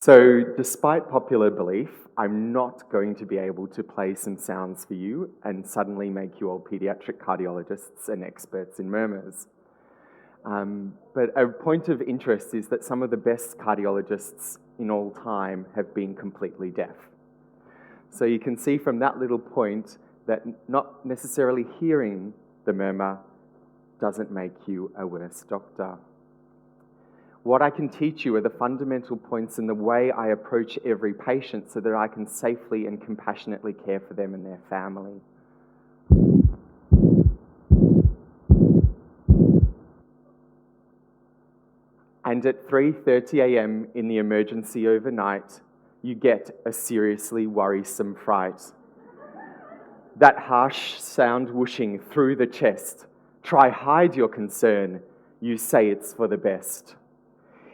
So, despite popular belief, I'm not going to be able to play some sounds for you and suddenly make you all paediatric cardiologists and experts in murmurs. But a point of interest is that some of the best cardiologists in all time have been completely deaf. So you can see from that little point that not necessarily hearing the murmur doesn't make you a worse doctor. What I can teach you are the fundamental points in the way I approach every patient so that I can safely and compassionately care for them and their family. And at 3:30 a.m. in the emergency overnight, you get a seriously worrisome fright. That harsh sound whooshing through the chest. Try hide your concern. You say it's for the best.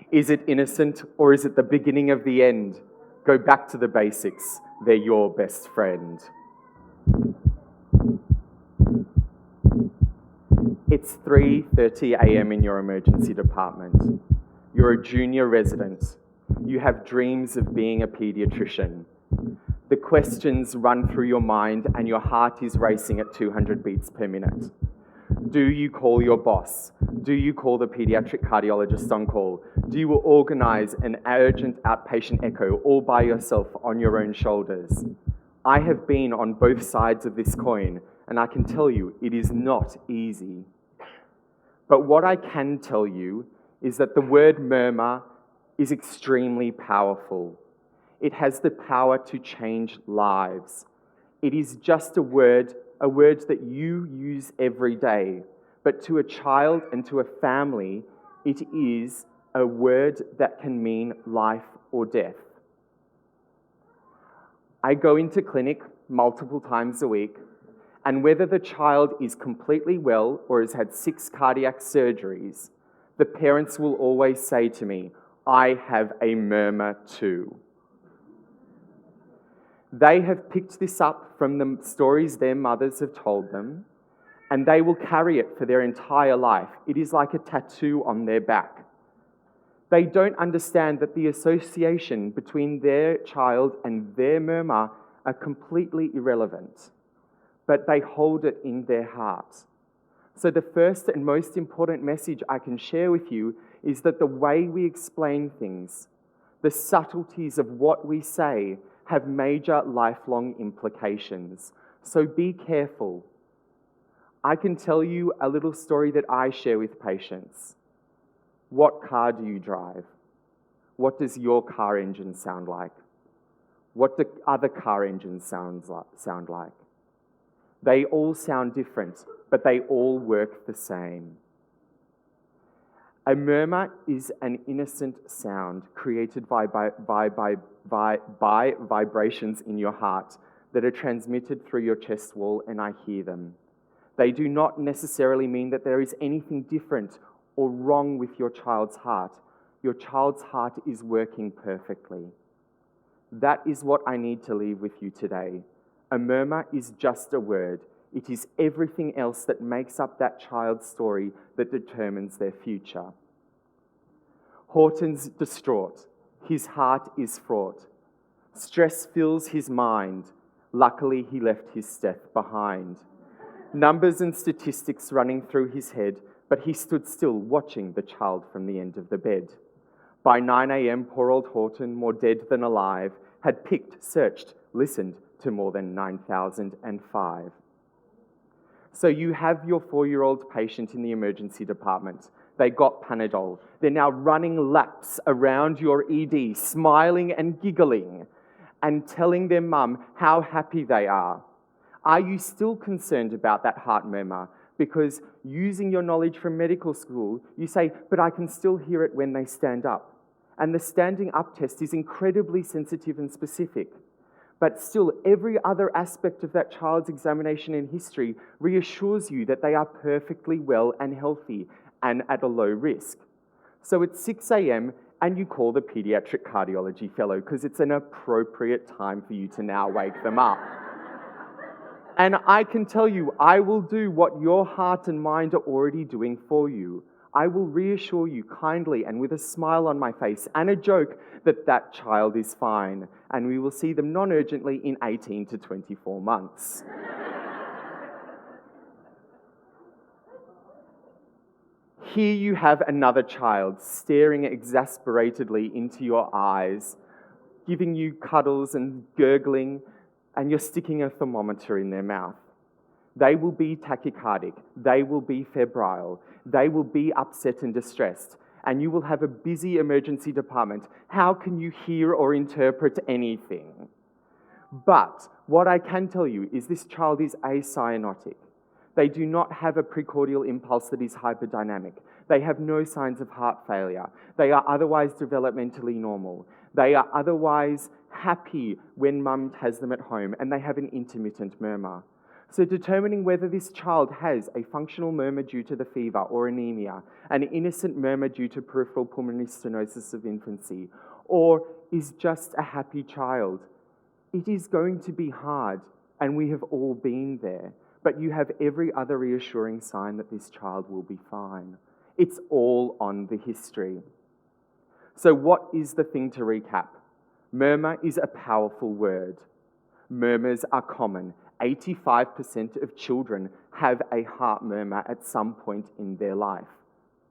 Is it innocent or is it the beginning of the end? Go back to the basics. They're your best friend. It's 3:30 a.m. in your emergency department. You're a junior resident. You have dreams of being a pediatrician. The questions run through your mind and your heart is racing at 200 beats per minute. Do you call your boss? Do you call the paediatric cardiologist on call? Do you organize an urgent outpatient echo all by yourself on your own shoulders? I have been on both sides of this coin, and I can tell you it is not easy. But what I can tell you is that the word murmur is extremely powerful. It has the power to change lives. It is just a word that you use every day. But to a child and to a family, it is a word that can mean life or death. I go into clinic multiple times a week, and whether the child is completely well or has had 6 cardiac surgeries, the parents will always say to me, I have a murmur too. They have picked this up from the stories their mothers have told them, and they will carry it for their entire life. It is like a tattoo on their back. They don't understand that the association between their child and their murmur are completely irrelevant, but they hold it in their heart. So the first and most important message I can share with you is that the way we explain things, the subtleties of what we say, have major lifelong implications. So be careful. I can tell you a little story that I share with patients. What car do you drive? What does your car engine sound like? What do other car engines sound like? They all sound different, but they all work the same. A murmur is an innocent sound created by vibrations in your heart that are transmitted through your chest wall, and I hear them. They do not necessarily mean that there is anything different or wrong with your child's heart. Your child's heart is working perfectly. That is what I need to leave with you today. A murmur is just a word. It is everything else that makes up that child's story that determines their future. Horton's distraught. His heart is fraught. Stress fills his mind. Luckily, he left his step behind. Numbers and statistics running through his head, but he stood still watching the child from the end of the bed. By 9 a.m., poor old Horton, more dead than alive, had picked, searched, listened to more than 9,005. So you have your 4-year-old patient in the emergency department. They got Panadol. They're now running laps around your ED, smiling and giggling and telling their mum how happy they are. Are you still concerned about that heart murmur? Because using your knowledge from medical school, you say, but I can still hear it when they stand up. And the standing up test is incredibly sensitive and specific. But still, every other aspect of that child's examination and history reassures you that they are perfectly well and healthy and at a low risk. So it's 6 a.m. and you call the paediatric cardiology fellow because it's an appropriate time for you to now wake them up. And I can tell you, I will do what your heart and mind are already doing for you. I will reassure you kindly and with a smile on my face and a joke that that child is fine, and we will see them non-urgently in 18 to 24 months. Here you have another child staring exasperatedly into your eyes, giving you cuddles and gurgling, and you're sticking a thermometer in their mouth. They will be tachycardic, they will be febrile, they will be upset and distressed, and you will have a busy emergency department. How can you hear or interpret anything? But what I can tell you is this child is acyanotic. They do not have a precordial impulse that is hyperdynamic. They have no signs of heart failure. They are otherwise developmentally normal. They are otherwise happy when mum has them at home, and they have an intermittent murmur. So determining whether this child has a functional murmur due to the fever or anemia, an innocent murmur due to peripheral pulmonary stenosis of infancy, or is just a happy child, it is going to be hard, and we have all been there. But you have every other reassuring sign that this child will be fine. It's all on the history. So what is the thing to recap? Murmur is a powerful word. Murmurs are common. 85% of children have a heart murmur at some point in their life,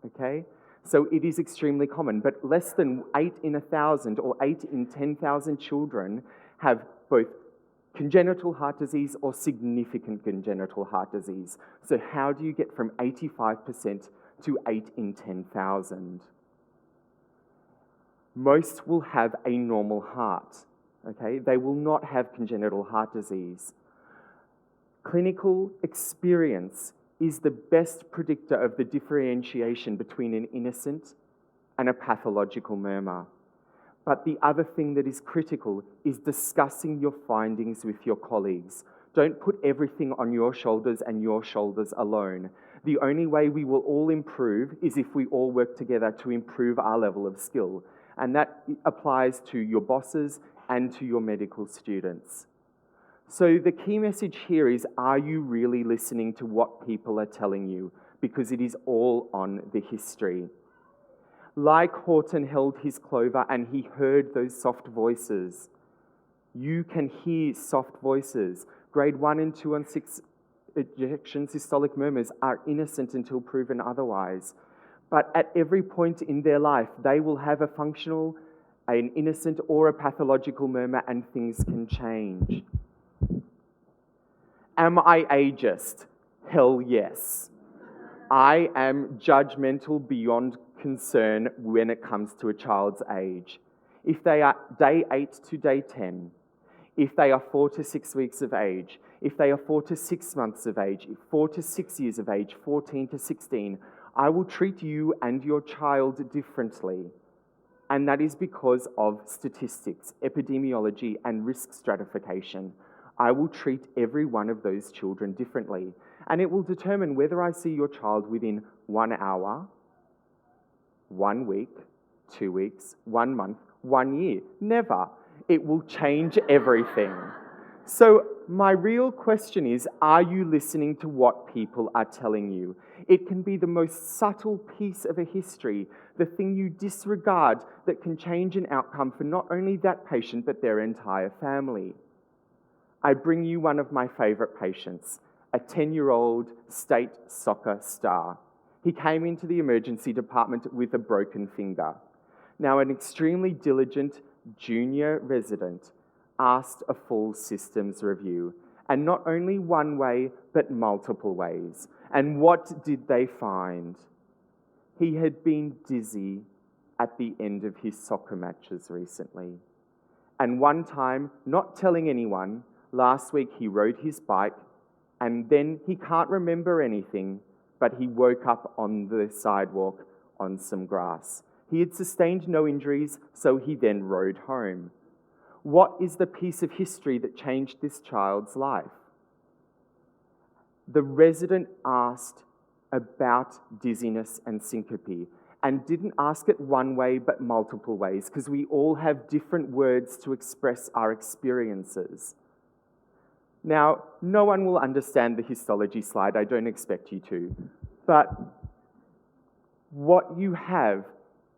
okay? So it is extremely common, but less than 8 in 1,000 or 8 in 10,000 children have both congenital heart disease or significant congenital heart disease. So how do you get from 85% to 8 in 10,000? Most will have a normal heart, okay? They will not have congenital heart disease. Clinical experience is the best predictor of the differentiation between an innocent and a pathological murmur. But the other thing that is critical is discussing your findings with your colleagues. Don't put everything on your shoulders and your shoulders alone. The only way we will all improve is if we all work together to improve our level of skill. And that applies to your bosses and to your medical students. So the key message here is, are you really listening to what people are telling you? Because it is all on the history. Like Horton held his clover and he heard those soft voices. You can hear soft voices. Grade 1 and 2 and 6 ejection systolic murmurs are innocent until proven otherwise. But at every point in their life, they will have a functional, an innocent or a pathological murmur, and things can change. Am I ageist? Hell yes. I am judgmental beyond concern when it comes to a child's age. If they are day 8 to day 10, if they are 4 to 6 weeks of age, if they are 4 to 6 months of age, 4 to 6 years of age, 14 to 16, I will treat you and your child differently. And that is because of statistics, epidemiology, and risk stratification. I will treat every one of those children differently. And it will determine whether I see your child within 1 hour, 1 week, 2 weeks, 1 month, 1 year. Never. It will change everything. So my real question is, are you listening to what people are telling you? It can be the most subtle piece of a history, the thing you disregard that can change an outcome for not only that patient, but their entire family. I bring you one of my favorite patients, a 10-year-old state soccer star. He came into the emergency department with a broken finger. Now, an extremely diligent junior resident asked a full systems review, and not only one way, but multiple ways. And what did they find? He had been dizzy at the end of his soccer matches recently. And one time, not telling anyone, last week he rode his bike, and then he can't remember anything, but he woke up on the sidewalk on some grass. He had sustained no injuries, so he then rode home. What is the piece of history that changed this child's life? The resident asked about dizziness and syncope, and didn't ask it one way but multiple ways, because we all have different words to express our experiences. Now, no one will understand the histology slide, I don't expect you to, but What you have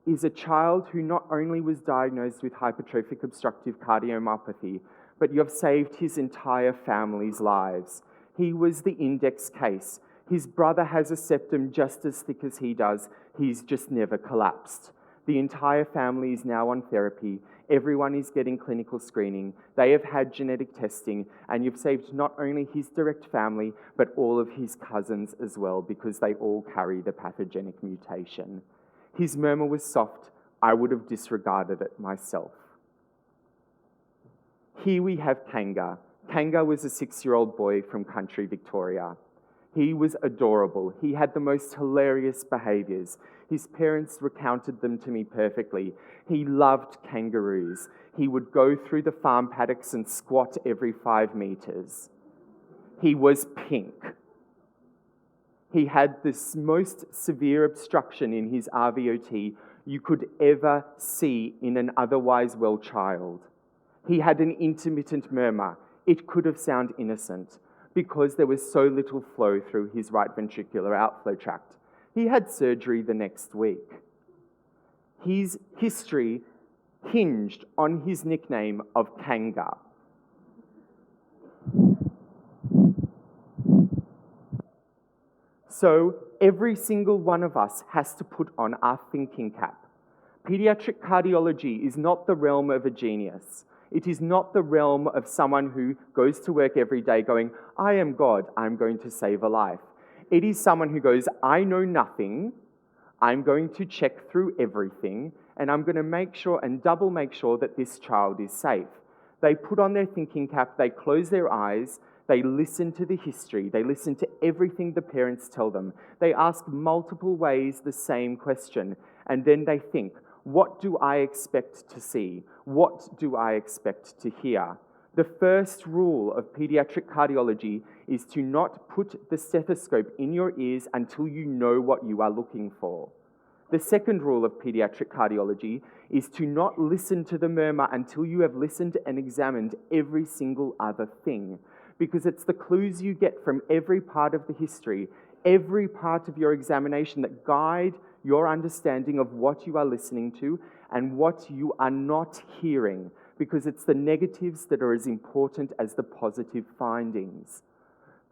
is a child who not only was diagnosed with hypertrophic obstructive cardiomyopathy, but you have saved his entire family's lives. He was the index case. His brother has a septum just as thick as he does. He's just never collapsed. The entire family is now on therapy. Everyone is getting clinical screening. They have had genetic testing, and you've saved not only his direct family, but all of his cousins as well, because they all carry the pathogenic mutation. His murmur was soft. I would have disregarded it myself. Here we have Kanga. Kanga was a 6-year-old boy from country Victoria. He was adorable. He had the most hilarious behaviours. His parents recounted them to me perfectly. He loved kangaroos. He would go through the farm paddocks and squat every 5 metres. He was pink. He had the most severe obstruction in his RVOT you could ever see in an otherwise well child. He had an intermittent murmur. It could have sounded innocent because there was so little flow through his right ventricular outflow tract. He had surgery the next week. His history hinged on his nickname of Kanga. So every single one of us has to put on our thinking cap. Paediatric cardiology is not the realm of a genius. It is not the realm of someone who goes to work every day going, I am God, I'm going to save a life. It is someone who goes, I know nothing, I'm going to check through everything, and I'm going to make sure and double make sure that this child is safe. They put on their thinking cap, they close their eyes, they listen to the history, they listen to everything the parents tell them. They ask multiple ways the same question, and then they think, what do I expect to see? What do I expect to hear? The first rule of pediatric cardiology is to not put the stethoscope in your ears until you know what you are looking for. The second rule of pediatric cardiology is to not listen to the murmur until you have listened and examined every single other thing, because it's the clues you get from every part of the history, every part of your examination that guide your understanding of what you are listening to and what you are not hearing, because it's the negatives that are as important as the positive findings.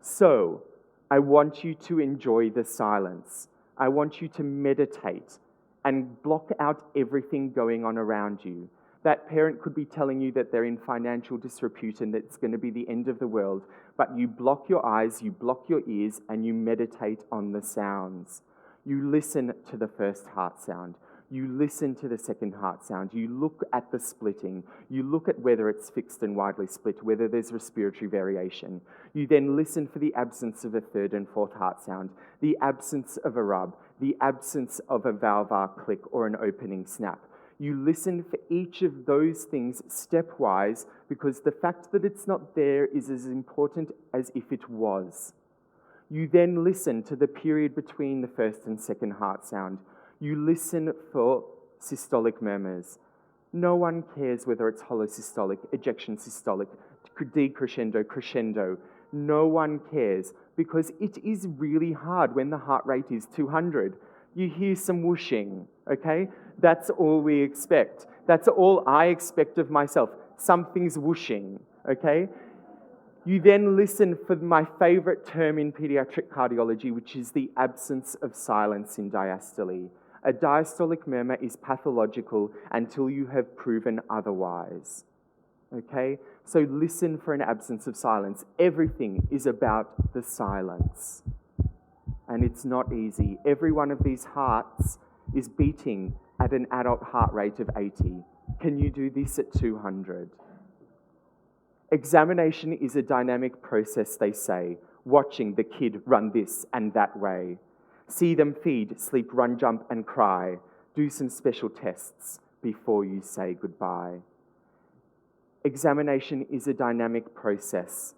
So, I want you to enjoy the silence. I want you to meditate and block out everything going on around you. That parent could be telling you that they're in financial disrepute and that it's going to be the end of the world, but you block your eyes, you block your ears, and you meditate on the sounds. You listen to the first heart sound. You listen to the second heart sound. You look at the splitting. You look at whether it's fixed and widely split, whether there's respiratory variation. You then listen for the absence of a third and fourth heart sound, the absence of a rub, the absence of a valvar click or an opening snap. You listen for each of those things stepwise, because the fact that it's not there is as important as if it was. You then listen to the period between the first and second heart sound. You listen for systolic murmurs. No one cares whether it's holosystolic, ejection systolic, decrescendo, crescendo. No one cares, because it is really hard when the heart rate is 200. You hear some whooshing, okay? That's all we expect. That's all I expect of myself. Something's whooshing, okay? You then listen for my favorite term in pediatric cardiology, which is the absence of silence in diastole. A diastolic murmur is pathological until you have proven otherwise. Okay? So listen for an absence of silence. Everything is about the silence. And it's not easy. Every one of these hearts is beating at an adult heart rate of 80. Can you do this at 200? Examination is a dynamic process, they say, watching the kid run this and that way. See them feed, sleep, run, jump, and cry. Do some special tests before you say goodbye. Examination is a dynamic process.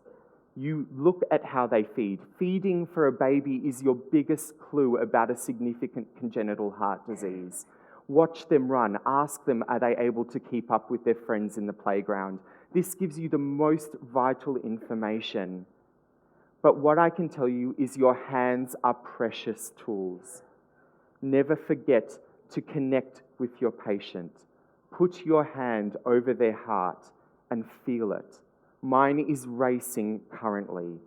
You look at how they feed. Feeding for a baby is your biggest clue about a significant congenital heart disease. Watch them run. Ask them, are they able to keep up with their friends in the playground? This gives you the most vital information. But what I can tell you is your hands are precious tools. Never forget to connect with your patient. Put your hand over their heart and feel it. Mine is racing currently.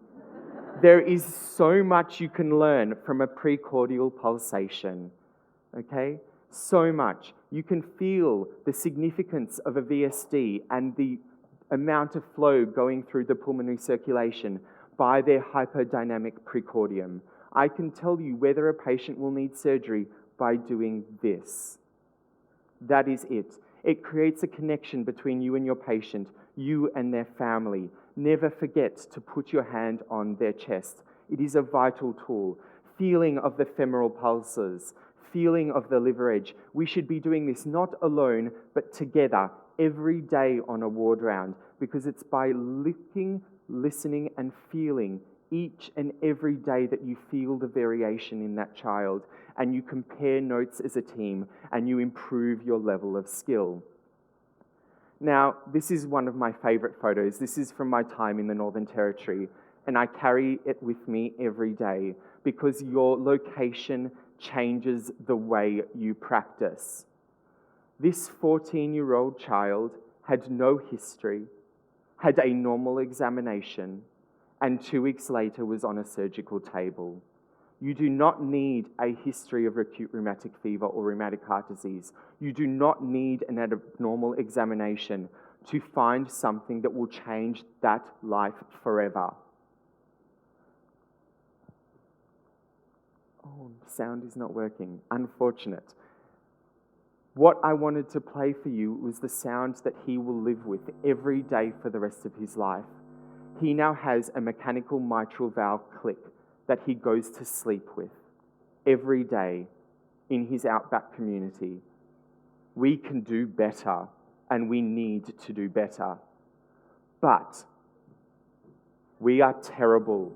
There is so much you can learn from a precordial pulsation, okay? So much. You can feel the significance of a VSD and the amount of flow going through the pulmonary circulation by their hypodynamic precordium. I can tell you whether a patient will need surgery by doing this. That is it. It creates a connection between you and your patient, you and their family. Never forget to put your hand on their chest. It is a vital tool. Feeling of the femoral pulses, feeling of the liver edge. We should be doing this not alone, but together every day on a ward round, because it's by looking, listening, and feeling each and every day that you feel the variation in that child, and you compare notes as a team, and you improve your level of skill. Now, this is one of my favorite photos. This is from my time in the Northern Territory, and I carry it with me every day because your location changes the way you practice. This 14-year-old child had no history, had a normal examination, and 2 weeks later was on a surgical table. You do not need a history of acute rheumatic fever or rheumatic heart disease. You do not need an abnormal examination to find something that will change that life forever. Oh, sound is not working. Unfortunate. What I wanted to play for you was the sound that he will live with every day for the rest of his life. He now has a mechanical mitral valve click that he goes to sleep with every day in his outback community. We can do better, and we need to do better. But we are terrible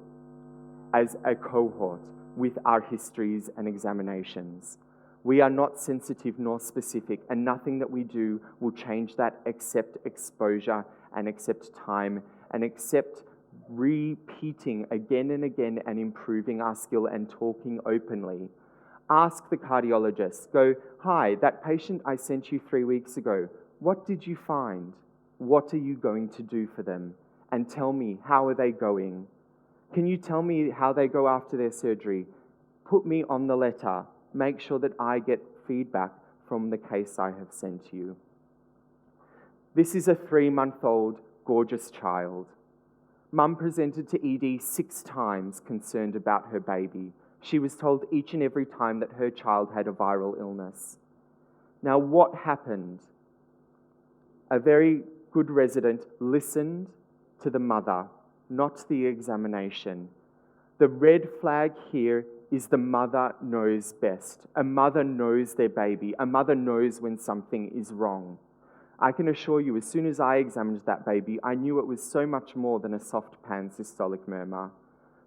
as a cohort with our histories and examinations. We are not sensitive nor specific, and nothing that we do will change that except exposure and except time and except repeating again and again and improving our skill and talking openly. Ask the cardiologist. Go, hi, that patient I sent you 3 weeks ago, what did you find? What are you going to do for them? And tell me, how are they going? Can you tell me how they go after their surgery? Put me on the letter. Make sure that I get feedback from the case I have sent you. This is a 3-month-old gorgeous child. Mum presented to ED 6 times concerned about her baby. She was told each and every time that her child had a viral illness. Now, what happened? A very good resident listened to the mother, not the examination. The red flag here is the mother knows best. A mother knows their baby. A mother knows when something is wrong. I can assure you, as soon as I examined that baby, I knew it was so much more than a soft pan-systolic murmur.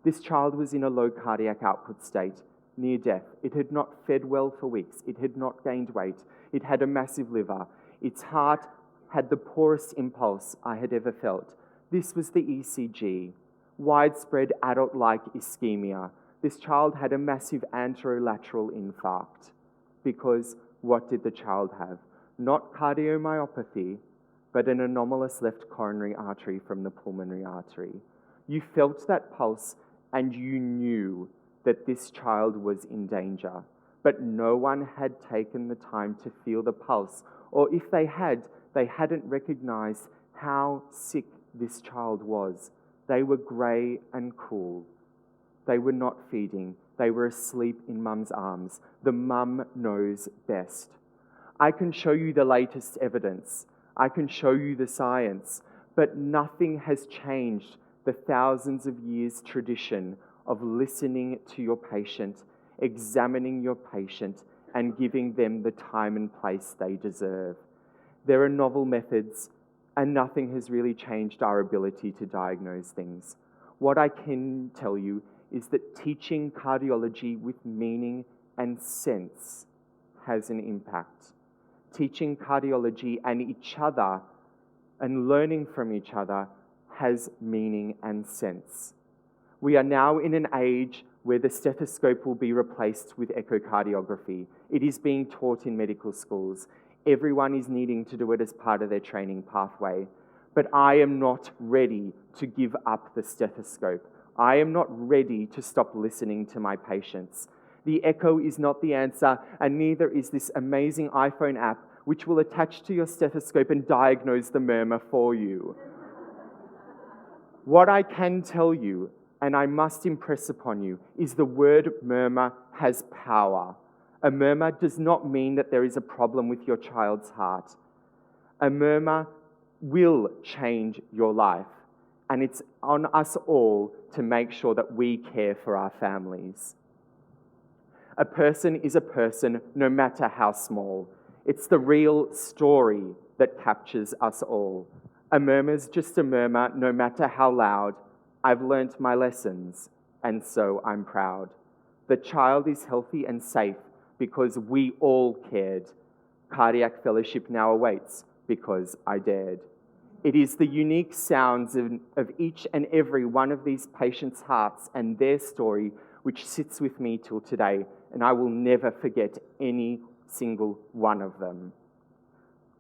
This child was in a low cardiac output state, near death. It had not fed well for weeks. It had not gained weight. It had a massive liver. Its heart had the poorest impulse I had ever felt. This was the ECG. Widespread adult-like ischemia. This child had a massive anterolateral infarct. Because what did the child have? Not cardiomyopathy, but an anomalous left coronary artery from the pulmonary artery. You felt that pulse and you knew that this child was in danger, but no one had taken the time to feel the pulse, or if they had, they hadn't recognized how sick this child was. They were grey and cool. They were not feeding. They were asleep in mum's arms. The mum knows best. I can show you the latest evidence. I can show you the science, but nothing has changed the thousands of years tradition of listening to your patient, examining your patient, and giving them the time and place they deserve. There are novel methods, and nothing has really changed our ability to diagnose things. What I can tell you is that teaching cardiology with meaning and sense has an impact. Teaching cardiology and each other and learning from each other has meaning and sense. We are now in an age where the stethoscope will be replaced with echocardiography. It is being taught in medical schools. Everyone is needing to do it as part of their training pathway. But I am not ready to give up the stethoscope. I am not ready to stop listening to my patients. The echo is not the answer, and neither is this amazing iPhone app, which will attach to your stethoscope and diagnose the murmur for you. What I can tell you, and I must impress upon you, is the word murmur has power. A murmur does not mean that there is a problem with your child's heart. A murmur will change your life, and it's on us all to make sure that we care for our families. A person is a person, no matter how small. It's the real story that captures us all. A murmur's just a murmur, no matter how loud. I've learnt my lessons, and so I'm proud. The child is healthy and safe because we all cared. Cardiac fellowship now awaits because I dared. It is the unique sounds of each and every one of these patients' hearts and their story which sits with me till today, and I will never forget any single one of them.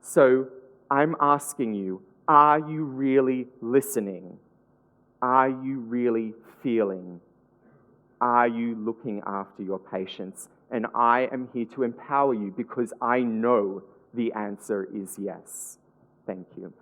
So I'm asking you, are you really listening? Are you really feeling? Are you looking after your patients? And I am here to empower you because I know the answer is yes. Thank you.